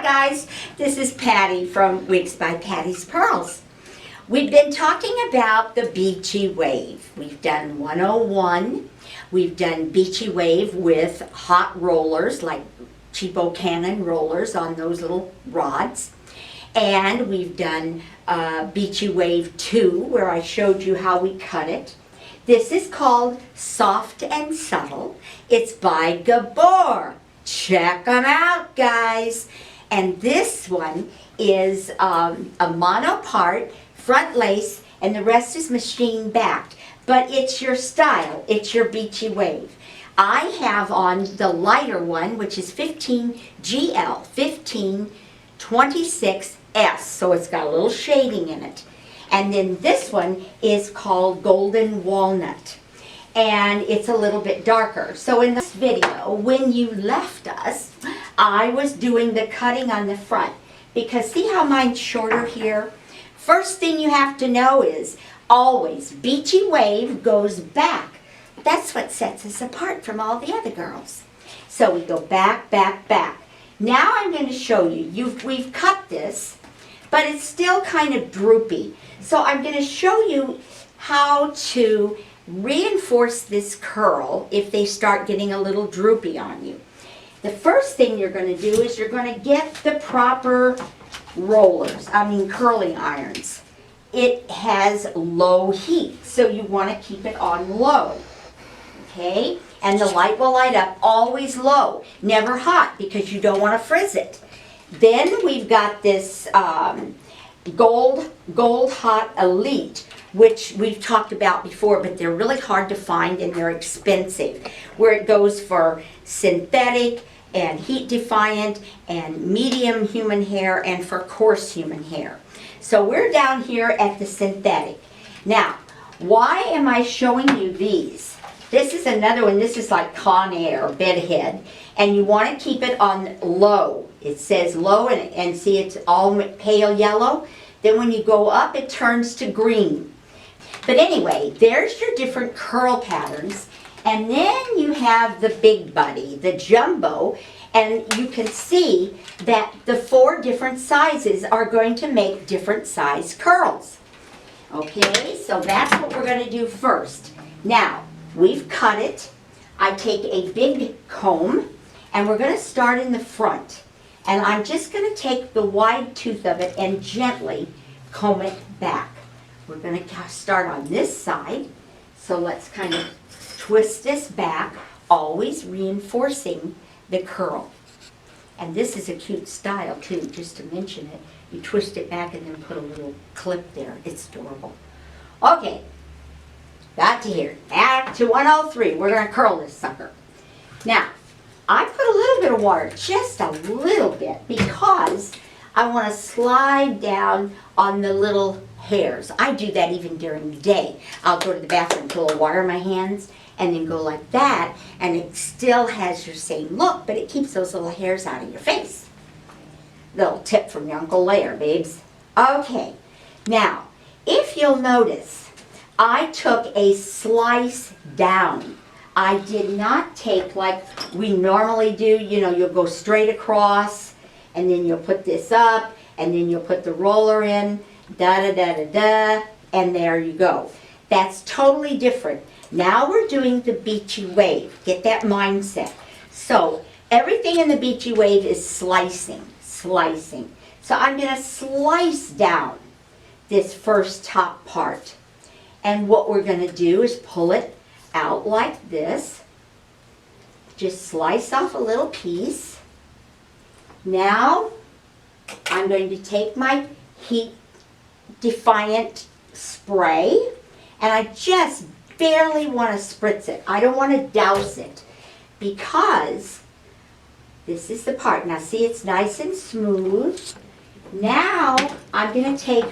guys, this is Patty from Wigs by Patty's Pearls. We've been talking about the Beachy Wave. We've done 101. We've done Beachy Wave with hot rollers, like cheapo Cannon rollers on those little rods. And we've done Beachy Wave 2, where I showed you how we cut it. This is called Soft and Subtle. It's by Gabor. Check them out, guys. And this one is a mono part, front lace, and the rest is machine backed. But it's your style. It's your Beachy Wave. I have on the lighter one, which is 15 GL, 1526S, so it's got a little shading in it. And then this one is called Golden Walnut, and it's a little bit darker. So in this video, when you left us, I was doing the cutting on the front, because see how mine's shorter here? First thing you have to know is always Beachy Wave goes back. That's what sets us apart from all the other girls. So we go back, back, back. Now I'm going to show you. We've cut this, but it's still kind of droopy. So I'm going to show you how to reinforce this curl if they start getting a little droopy on you. The first thing you're going to do is you're going to get the proper curling irons. It has low heat, so you want to keep it on low. Okay? And the light will light up always low, never hot, because you don't want to frizz it. Then we've got this Gold Hot Elite, which we've talked about before, but they're really hard to find and they're expensive, where it goes for synthetic and heat defiant and medium human hair and for coarse human hair. So we're down here at the synthetic. Now, why am I showing you these? This is another one. This is like Conair bedhead, and you want to keep it on low. It says low, and see it's all pale yellow. Then when you go up, it turns to green. But anyway, there's your different curl patterns. And then you have the big buddy, the jumbo, and you can see that the 4 different sizes are going to make different size curls. Okay, so that's what we're going to do first. Now, we've cut it. I take a big comb, and we're going to start in the front. And I'm just going to take the wide tooth of it and gently comb it back. We're going to start on this side. So let's kind of twist this back, always reinforcing the curl. And this is a cute style too, just to mention it. You twist it back and then put a little clip there. It's adorable. Okay, got to here. Back to 103. We're going to curl this sucker. Now, I put a little bit of water, just a little bit, because I want to slide down on the little hairs. I do that even during the day. I'll go to the bathroom, put a little water in my hands, and then go like that, and it still has your same look, but it keeps those little hairs out of your face. Little tip from your Uncle Lair, babes. Okay, now, if you'll notice, I took a slice down. I did not take like we normally do. You know, you'll go straight across, and then you'll put this up, and then you'll put the roller in, da-da-da-da-da, and there you go. That's totally different. Now we're doing the Beachy Wave. Get that mindset. So everything in the Beachy Wave is slicing, slicing. So I'm going to slice down this first top part. And what we're going to do is pull it out like this. Just slice off a little piece. Now I'm going to take my heat defiant spray, and I just barely want to spritz it. I don't want to douse it, because this is the part. Now see, it's nice and smooth. Now I'm going to take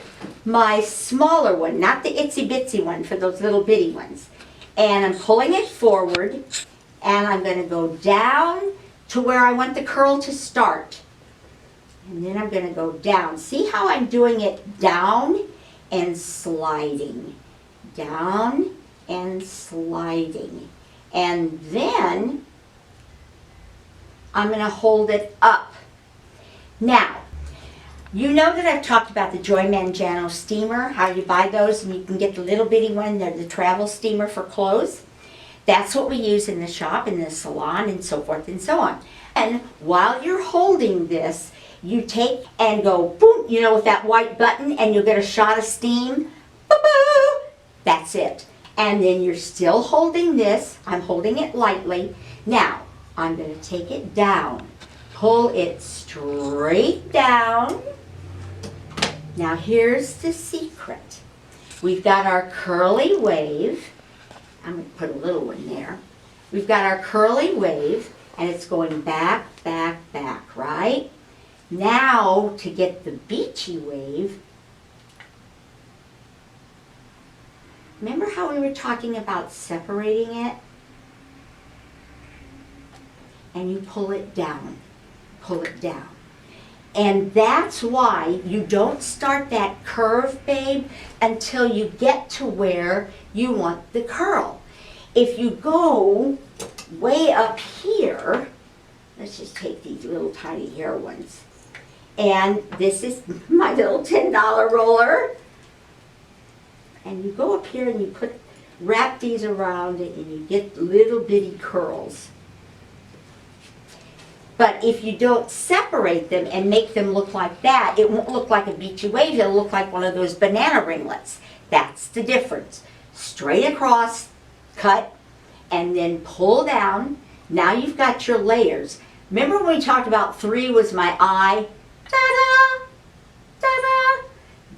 my smaller one, not the itsy bitsy one for those little bitty ones, and I'm pulling it forward, and I'm going to go down to where I want the curl to start. And then I'm going to go down. See how I'm doing it down and sliding. Down and sliding. And then I'm going to hold it up. Now, you know that I've talked about the Joy Manganiello steamer, how you buy those and you can get the little bitty one, they're the travel steamer for clothes. That's what we use in the shop, in the salon, and so forth and so on. And while you're holding this, you take and go boom, you know, with that white button, and you'll get a shot of steam. Boo-boo! That's it. And then you're still holding this. I'm holding it lightly. Now, I'm going to take it down. Pull it straight down. Now here's the secret. We've got our curly wave. I'm going to put a little one there. We've got our curly wave, and it's going back, back, back, right? Now, to get the beachy wave, remember how we were talking about separating it? And you pull it down, pull it down. And that's why you don't start that curve, babe, until you get to where you want the curl. If you go way up here, let's just take these little tiny hair ones. And this is my little $10 roller. And you go up here and you wrap these around it and you get little bitty curls. But if you don't separate them and make them look like that, it won't look like a beachy wave, it'll look like one of those banana ringlets. That's the difference. Straight across, cut, and then pull down. Now you've got your layers. Remember when we talked about 3 was my eye? Ta-da! Ta-da!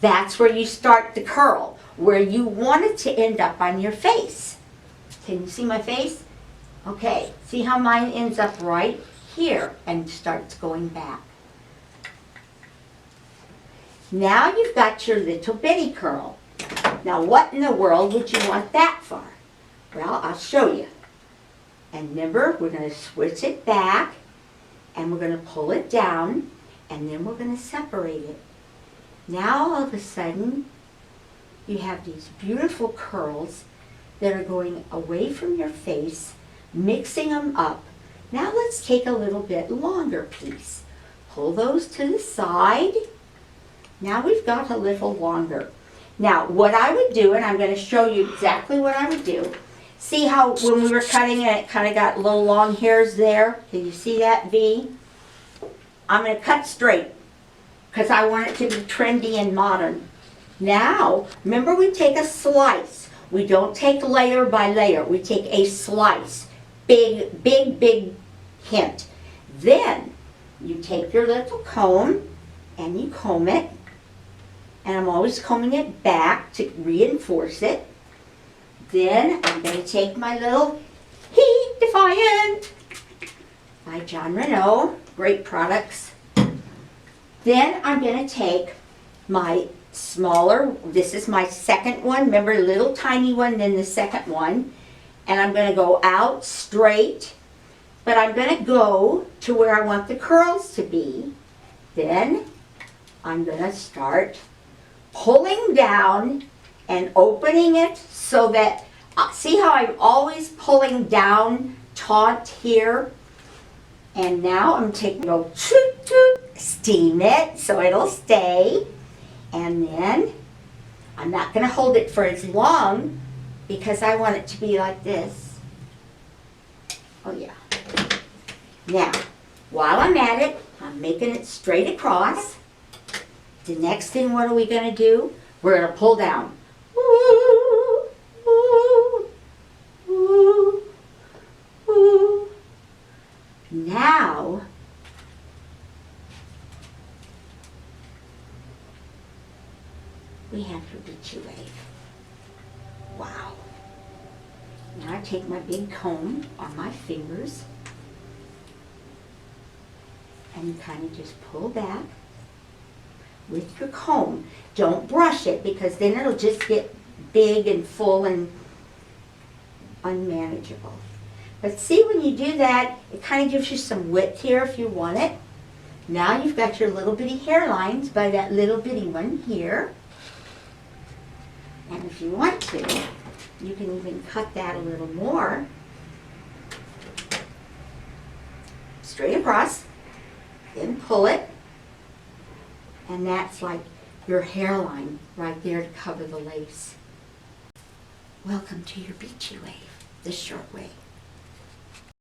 That's where you start the curl, where you want it to end up on your face. Can you see my face? Okay, see how mine ends up right here and starts going back. Now you've got your little bitty curl. Now what in the world would you want that for? Well, I'll show you. And remember, we're going to switch it back and we're going to pull it down and then we're going to separate it. Now all of a sudden you have these beautiful curls that are going away from your face, mixing them up. Now let's take a little bit longer piece. Pull those to the side. Now we've got a little longer. Now what I would do, and I'm going to show you exactly what I would do. See how when we were cutting it kind of got little long hairs there? Can you see that V? I'm going to cut straight because I want it to be trendy and modern. Now, remember we take a slice. We don't take layer by layer. We take a slice. Big, big, big hint. Then you take your little comb and you comb it. And I'm always combing it back to reinforce it. Then I'm going to take my little Heat Defiant by John Renau. Great products. Then I'm going to take my smaller, this is my second one. Remember, little tiny one, then the second one. And I'm going to go out straight, but I'm going to go to where I want the curls to be. Then I'm going to start pulling down and opening it so that, see how I'm always pulling down taut here? And now I'm taking, go toot toot, steam it so it'll stay. And then I'm not going to hold it for as long because I want it to be like this. Oh yeah. Now, while I'm at it, I'm making it straight across. The next thing, what are we going to do? We're going to pull down. Ooh, ooh, ooh, ooh. Now, we have your beachy wave. Wow. Now I take my big comb on my fingers and you kind of just pull back with your comb. Don't brush it because then it'll just get big and full and unmanageable. But see, when you do that, it kind of gives you some width here if you want it. Now you've got your little bitty hairlines by that little bitty one here. And if you want to, you can even cut that a little more. Straight across, then pull it, And that's like your hairline right there to cover the lace. Welcome to your Beachy Wave, the short wave.